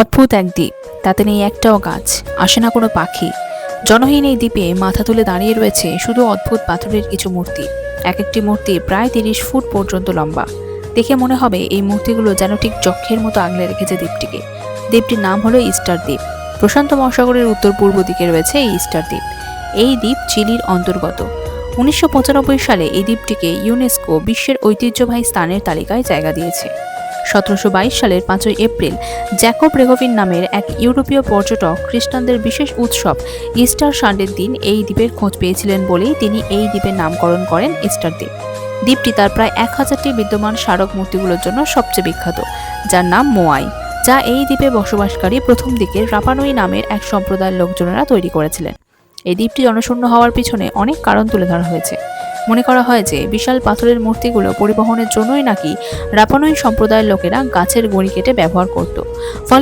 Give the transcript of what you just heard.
অদ্ভুত এক দ্বীপ, তাতে নেই একটাও গাছ, আসে না কোনো পাখি। জনহীন এই দ্বীপে মাথা তুলে দাঁড়িয়ে রয়েছে শুধু অদ্ভুত পাথরের কিছু মূর্তি। এক একটি মূর্তি প্রায় 30 ফুট পর্যন্ত লম্বা। দেখে মনে হবে এই মূর্তিগুলো যেন ঠিক যক্ষের মতো আগলে রেখেছে দ্বীপটিকে। দ্বীপটির নাম হলো ইস্টার দ্বীপ। প্রশান্ত মহাসাগরের উত্তর পূর্ব দিকে রয়েছে এই ইস্টার দ্বীপ। এই দ্বীপ চিলির অন্তর্গত। 1995 সালে এই দ্বীপটিকে ইউনেস্কো বিশ্বের ঐতিহ্যবাহী স্থানের তালিকায় জায়গা দিয়েছে। 1722 সালের 5ই এপ্রিল জ্যাকব রেগোভিন নামের এক ইউরোপীয় পর্যটক খ্রিস্টানদের বিশেষ উৎসব ইস্টার সানডের দিন এই দ্বীপের খোঁজ পেয়েছিলেন বলেই তিনি এই দ্বীপের নামকরণ করেন ইস্টার দ্বীপ। দ্বীপটি তার প্রায় 1000টি বিদ্যমান স্মারক মূর্তিগুলোর জন্য সবচেয়ে বিখ্যাত, যার নাম মোয়াই, যা এই দ্বীপে বসবাসকারী প্রথম দিকের রাপানুই নামের এক সম্প্রদায়ের লোকজনেরা তৈরি করেছিলেন। এই দ্বীপটি জনশূন্য হওয়ার পিছনে অনেক কারণ তুলে ধরা হয়েছে। মনে করা হয় যে বিশাল পাথরের মূর্তিগুলো পরিবহনের জন্যই নাকি রাপানুই সম্প্রদায়ের লোকেরা গাছের গুঁড়ি কেটে ব্যবহার করত। ফলে